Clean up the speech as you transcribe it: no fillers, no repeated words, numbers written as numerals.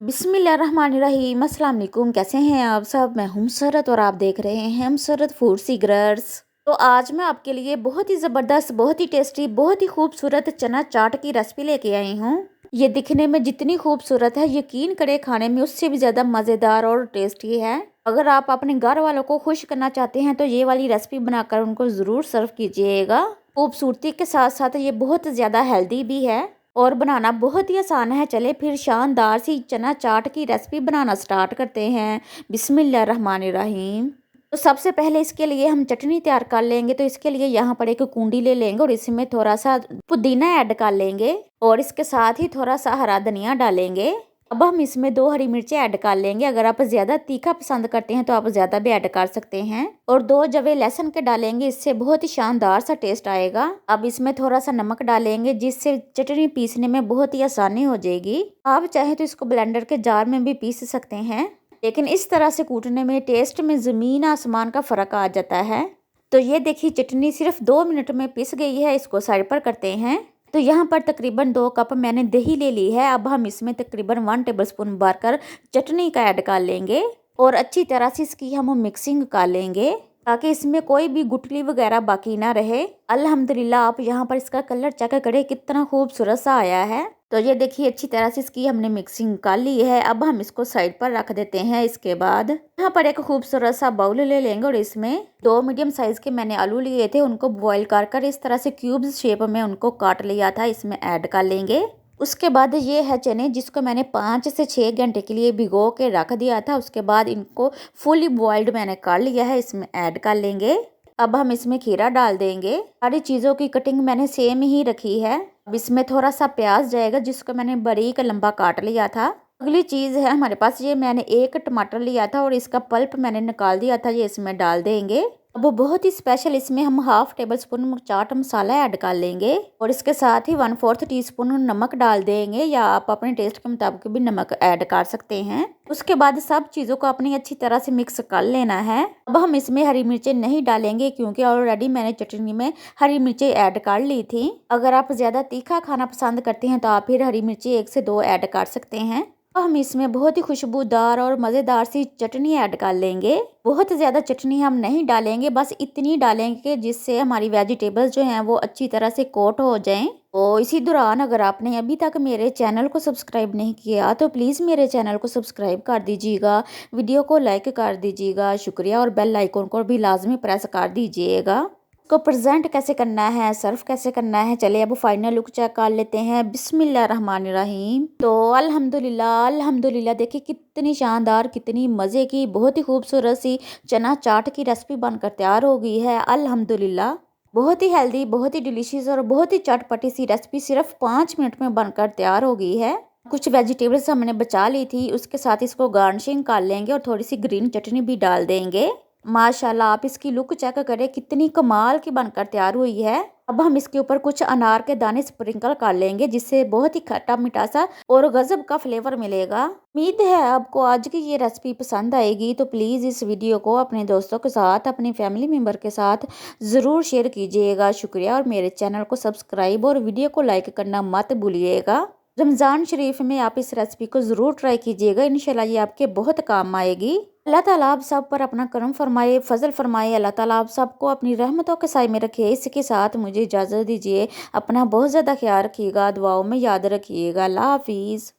बिस्मिल्लाहिर्रहमानिर्रहीम। अस्सलाम वालेकुम। कैसे हैं आप सब? मैं हूं सरत और आप देख रहे हैं हम सरत फूड सीक्रेट्स। तो आज मैं आपके लिए बहुत ही ज़बरदस्त, बहुत ही टेस्टी, बहुत ही खूबसूरत चना चाट की रेसिपी लेके आई हूं। ये दिखने में जितनी खूबसूरत है, यकीन करें खाने में उससे भी ज़्यादा मज़ेदार और टेस्टी है। अगर आप अपने घर वालों को खुश करना चाहते हैं तो ये वाली रेसिपी बनाकर उनको ज़रूर सर्व कीजिएगा। खूबसूरती के साथ साथ ये बहुत ज़्यादा हेल्दी भी है और बनाना बहुत ही आसान है। चले फिर शानदार सी चना चाट की रेसिपी बनाना स्टार्ट करते हैं। बिस्मिल्लाहिर्रहमानिर्रहीम। तो सबसे पहले इसके लिए हम चटनी तैयार कर लेंगे। तो इसके लिए यहाँ पर एक कूंडी ले लेंगे और इसमें थोड़ा सा पुदीना ऐड कर लेंगे और इसके साथ ही थोड़ा सा हरा धनिया डालेंगे। अब हम इसमें 2 हरी मिर्चें ऐड कर लेंगे। अगर आप ज़्यादा तीखा पसंद करते हैं तो आप ज़्यादा भी ऐड कर सकते हैं। और 2 जवे लहसुन के डालेंगे, इससे बहुत ही शानदार सा टेस्ट आएगा। अब इसमें थोड़ा सा नमक डालेंगे जिससे चटनी पीसने में बहुत ही आसानी हो जाएगी। आप चाहें तो इसको ब्लेंडर के जार में भी पीस सकते हैं, लेकिन इस तरह से कूटने में टेस्ट में ज़मीन आसमान का फ़र्क आ जाता है। तो ये देखिए चटनी सिर्फ 2 मिनट में पिस गई है। इसको साइड पर करते हैं। तो यहाँ पर तकरीबन 2 कप मैंने दही ले ली है। अब हम इसमें तकरीबन 1 टेबलस्पून भरकर चटनी का ऐड कर लेंगे और अच्छी तरह से इसकी हम मिक्सिंग कर लेंगे ताकि इसमें कोई भी गुठली वगैरह बाकी ना रहे। अल्हम्दुलिल्लाह आप यहाँ पर इसका कलर चेक करें कितना खूबसूरत सा आया है। तो ये देखिए अच्छी तरह से इसकी हमने मिक्सिंग कर ली है। अब हम इसको साइड पर रख देते हैं। इसके बाद यहाँ पर एक खूबसूरत सा बाउल ले लेंगे और इसमें 2 मीडियम साइज के मैंने आलू लिए थे, उनको बॉईल कर इस तरह से क्यूब्स शेप में उनको काट लिया था, इसमें ऐड कर लेंगे। उसके बाद ये है चने जिसको मैंने 5 से 6 घंटे के लिए भिगो के रख दिया था। उसके बाद इनको फुली बॉइल्ड मैंने कर लिया है, इसमें ऐड कर लेंगे। अब हम इसमें खीरा डाल देंगे। सारी चीज़ों की कटिंग मैंने सेम ही रखी है। अब इसमें थोड़ा सा प्याज जाएगा जिसको मैंने बारीक लंबा काट लिया था। अगली चीज़ है हमारे पास, ये मैंने 1 टमाटर लिया था और इसका पल्प मैंने निकाल दिया था, ये इसमें डाल देंगे। अब वो बहुत ही स्पेशल इसमें हम 1/2 टेबलस्पून चाट मसाला ऐड कर लेंगे और इसके साथ ही 1/4 टीस्पून नमक डाल देंगे, या आप अपने टेस्ट के मुताबिक भी नमक ऐड कर सकते हैं। उसके बाद सब चीज़ों को अपनी अच्छी तरह से मिक्स कर लेना है। अब हम इसमें हरी मिर्चें नहीं डालेंगे क्योंकि ऑलरेडी मैंने चटनी में हरी मिर्चें ऐड कर ली थी। अगर आप ज़्यादा तीखा खाना पसंद करते हैं तो आप फिर हरी मिर्ची 1 से 2 ऐड कर सकते हैं। तो हम इसमें बहुत ही खुशबूदार और मज़ेदार सी चटनी ऐड कर लेंगे। बहुत ज़्यादा चटनी हम नहीं डालेंगे, बस इतनी डालेंगे जिससे हमारी वेजिटेबल्स जो हैं वो अच्छी तरह से कोट हो जाएं। तो इसी दौरान अगर आपने अभी तक मेरे चैनल को सब्सक्राइब नहीं किया तो प्लीज़ मेरे चैनल को सब्सक्राइब कर दीजिएगा, वीडियो को लाइक कर दीजिएगा, शुक्रिया, और बेल आइकन को भी लाजमी प्रेस कर दीजिएगा। को प्रेजेंट कैसे करना है, सर्व कैसे करना है, चले अब फाइनल लुक चेक कर लेते हैं। बिस्मिल्लाहिर्रहमानिर्रहीम। तो अल्हम्दुलिल्लाह अल्हम्दुलिल्लाह, देखिए कितनी शानदार, कितनी मज़े की, बहुत ही खूबसूरत सी चना चाट की रेसिपी बनकर तैयार हो गई है। अल्हम्दुलिल्लाह बहुत ही हेल्दी, बहुत ही डिलीशियस और बहुत ही चटपटी सी रेसिपी सिर्फ 5 मिनट में बनकर तैयार हो गई है। कुछ वेजिटेबल्स हमने बचा ली थी, उसके साथ इसको गार्निशिंग कर लेंगे और थोड़ी सी ग्रीन चटनी भी डाल देंगे। माशाल्लाह आप इसकी लुक चेक करें कितनी कमाल की बनकर तैयार हुई है। अब हम इसके ऊपर कुछ अनार के दाने स्प्रिंकल कर लेंगे जिससे बहुत ही खट्टा मीठा सा और गजब का फ्लेवर मिलेगा। उम्मीद है आपको आज की ये रेसिपी पसंद आएगी। तो प्लीज़ इस वीडियो को अपने दोस्तों के साथ, अपनी फैमिली मेम्बर के साथ ज़रूर शेयर कीजिएगा, शुक्रिया, और मेरे चैनल को सब्सक्राइब और वीडियो को लाइक करना मत भूलिएगा। रमज़ान शरीफ में आप इस रेसिपी को ज़रूर ट्राई कीजिएगा, इंशाल्लाह ये आपके बहुत काम आएगी। अल्लाह ताला आप सब पर अपना करम फरमाए, फजल फरमाए। अल्लाह ताला आप सबको अपनी रहमतों के साए में रखे। इसके साथ मुझे इजाज़त दीजिए। अपना बहुत ज़्यादा ख्याल रखिएगा, दुआओं में याद रखिएगा। अल्लाह हाफिज़।